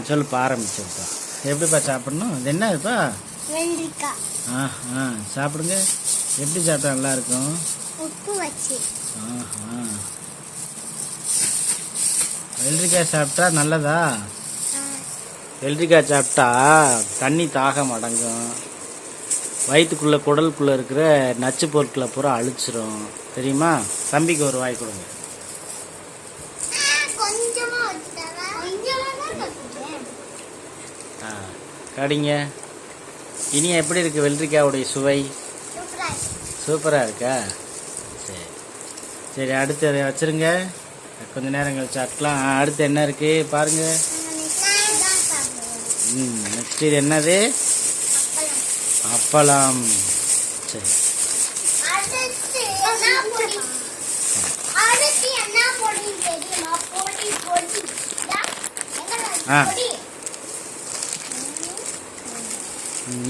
சொல்லுப்பா, ஆரம்பிச்சுப்பா. எப்படிப்பா சாப்பிடணும்? இது என்ன இப்பா? சாப்பிடுங்க. எப்படி சாப்பிட்டா நல்லா இருக்கும்? உப்பு வச்சு. வெள்ளரிக்காய் சாப்பிட்டா நல்லதா? வெள்ளரிக்காய் சாப்பிட்டா தண்ணி தாகம் அடங்கும், வயிற்றுக்குள்ளே குடலுக்குள்ளே இருக்கிற நச்சு பொருட்களை பூரா அழிச்சிரும். தெரியுமா? தம்பிக்கு ஒரு வாய் கொடுங்க. கடிங்க. இனி எப்படி இருக்குது வெள்ளரிக்காவுடைய சுவை? சூப்பராக இருக்கா? சரி சரி, அடுத்து அதை வச்சுருங்க. கொஞ்சம் நேரம் கழிச்சு சாப்பிடலாம். அடுத்து என்ன இருக்குது பாருங்கள். நெக்ஸ்ட் இது என்னது? அப்பளம். சரி,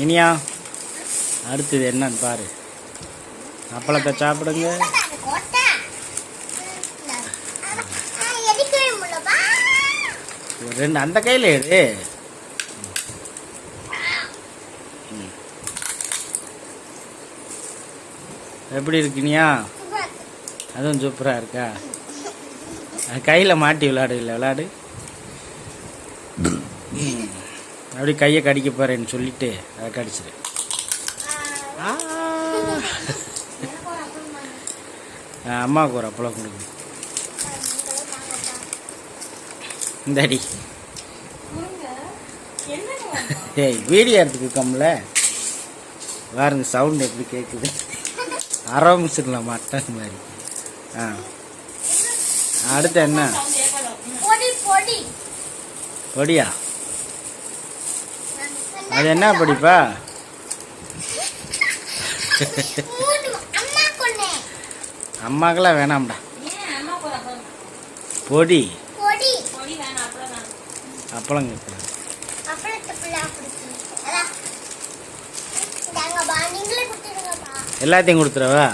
இனியா அடுத்தது என்னன்னு பாரு. அப்பளத்தை சாப்பிடுங்க. ரெண்டு அந்த கையில் எடு. எப்படி இருக்குனியா? அதுவும் சூப்பராக இருக்கா? கையில் மாட்டி விளையாடு. அப்படி கையை கடிக்க போறேன்னு சொல்லிட்டு அதை கடிச்சிரு. அம்மாவுக்கு ஒரு அப்பளம் கொடுங்க. இந்த அடி வீடியோ எடுத்துக்கோம்ல, பாருங்க சவுண்ட் எப்படி கேட்குது. ஆரம்பிச்சிடலாம் மட்டன் மாதிரி. அடுத்து என்ன? பொடியா? அது என்ன பொடிப்பா? அம்மாக்கெல்லாம் வேணாம்டா. பொடி அப்பளம் கேட்கலாம். எல்லாத்தையும் கொடுத்துருவா?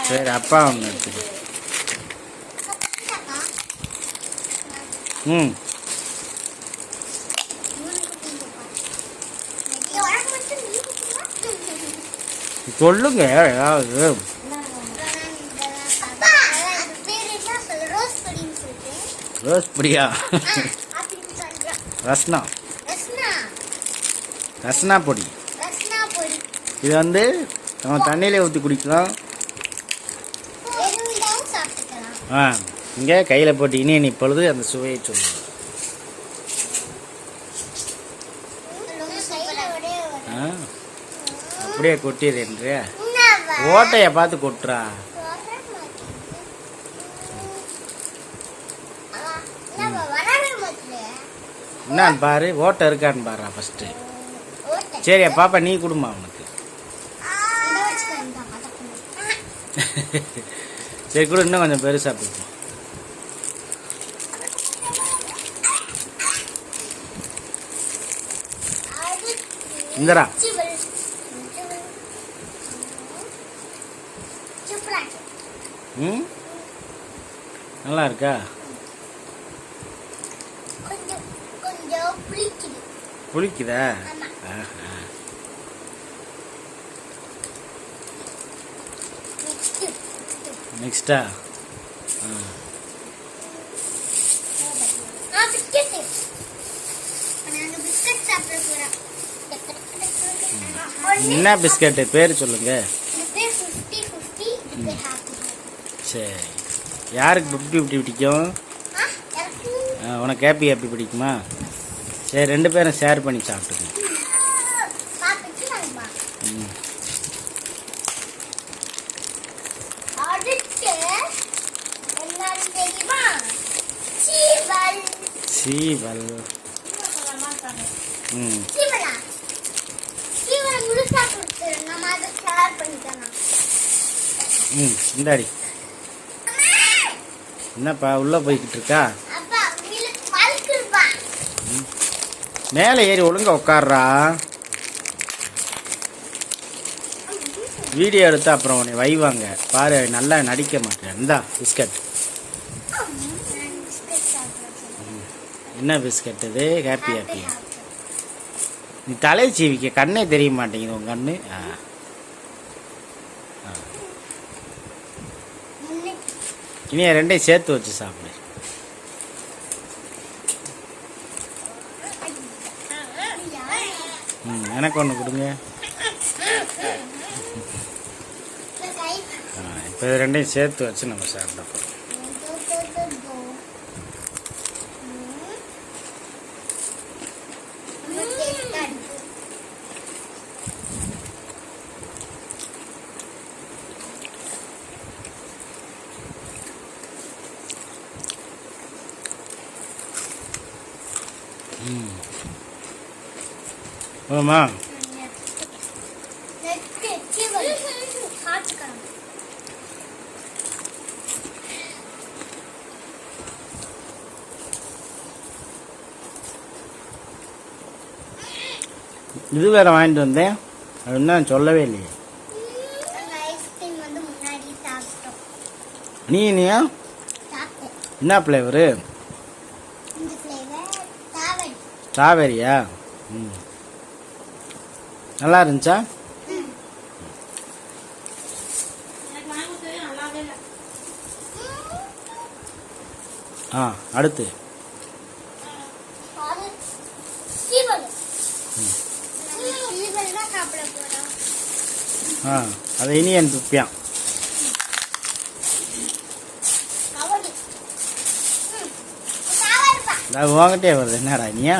சரி, அப்பா ஒன்று எடுத்துக்க. சொல்லுங்க ஏதாவது. ரோஸ் பொடியா? ரஸ்னா பொடி. இது வந்து நம்ம தண்ணியில ஊற்றி குடிக்கலாம். இங்கே கையில் போட்டு இனி இப்பொழுது அந்த சுவையை சொல்லுங்க. அப்படியே கொட்டியது என்று ஓட்டையை பார்த்து கொட்டுறா. என்னான்னு பாரு, ஓட்டை இருக்கான்னு பாரு ஃபர்ஸ்ட். சரி பாப்பா, நீ கொடுமா அவனுக்கு. சரி கூட, இன்னும் கொஞ்சம் பெருசா போகும். இந்தரா நல்லா இருக்கா? புளிக்குதா? நெக்ஸ்டா என்ன பிஸ்கட்டு பேர் சொல்லுங்க. சரி, யாருக்கு 50-50 பிடிக்கும்? உனக்கு ஹாப்பி பிடிக்குமா? சரி, ரெண்டு பேரும் ஷேர் பண்ணி சாப்பிட்டுங்க. சீவல். இந்தாடி. என்னப்பா உள்ள போய்கிட்டு இருக்கா? மேலே ஏறி ஒழுங்கா உட்கார்றா. வீடியோ எடுத்து அப்புறம் உன்னை வைவாங்க பாரு. நல்லா நடிக்க மாட்டேன். இந்தா பிஸ்கட். என்ன பிஸ்கட் இது? Happy happy. நீ தலை சீவிக்க, கண்ணே தெரிய மாட்டேங்குது உன் கண்ணு. இனி ரெண்டையும் சேர்த்து வச்சு சாப்பிடு. எனக்கு ஒன்று கொடுங்க. இப்போ இது ரெண்டையும் சேர்த்து வச்சு நம்ம சாப்பிட போகிறோம். போமா இது வேற வாங்கிட்டு வந்தேன், அது என்ன சொல்லவே இல்லையே. நீயா என்ன ஃப்ளேவரு? ஸ்ட்ராபெரியா? நல்லா இருந்துச்சா? அடுத்து அதை இனியன் துப்பியான். அது வாங்கிட்டே வருது. என்னடா இனியா?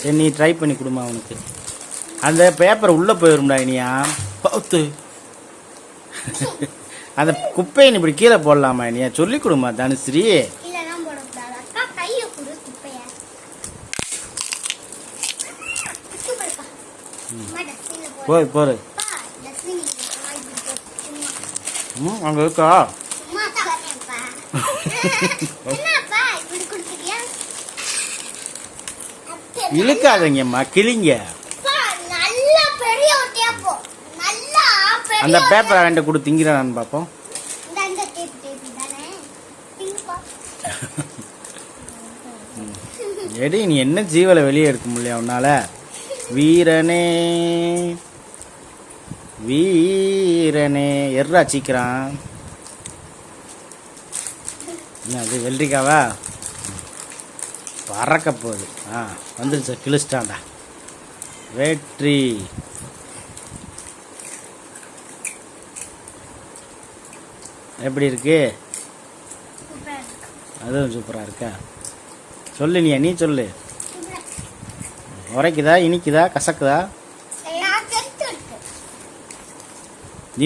சரி, நீ ட்ரை பண்ணி கொடுமா அவனுக்கு. அந்த பேப்பர் உள்ளே போயிரும்டா இனியா. பௌத்து அந்த குப்பையை இப்படி கீழே போடலாமா இனியா? சொல்லி கொடுமா தனுஸ்ரீ. போய் போரு. அங்கே இருக்கா? இழுக்காதீங்கம்மா, கிளிங்க. அந்த பேப்பரை வேண்ட கொடு, திங்கிறான்னு பார்ப்போம். எடி, நீ என்ன ஜீவலை வெளியே எடுக்க முடியல உன்னால? வீரனே வீரனே எர்ரா சீக்கிரம். என்ன அது வெள்ளரிக்காவா? பறக்க போகுது. வந்துருச்சு, கிழிச்சிட்டான்டா. வெற்றி. எப்படி இருக்கு? அதுவும் சூப்பராக இருக்கா? சொல்லு நீ சொல்லு. உரைக்குதா, இனிக்குதா, கசக்குதா?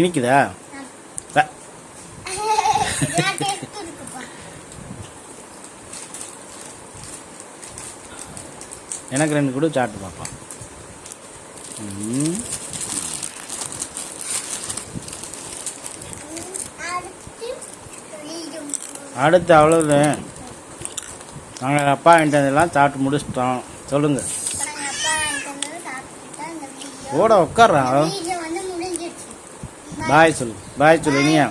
இனிக்குதா? எனக்கு 2 கூட சாப்பிட்டு பார்ப்போம். அடுத்து அவ்வளோதான். நாங்கள் அப்பா வாங்கிட்டதெல்லாம் சாப்பிட்டு முடிச்சிட்டோம். சொல்லுங்க. ஓட உட்கார்றா. பாய் சொல்லு, பாய் சொல்லு இனியா.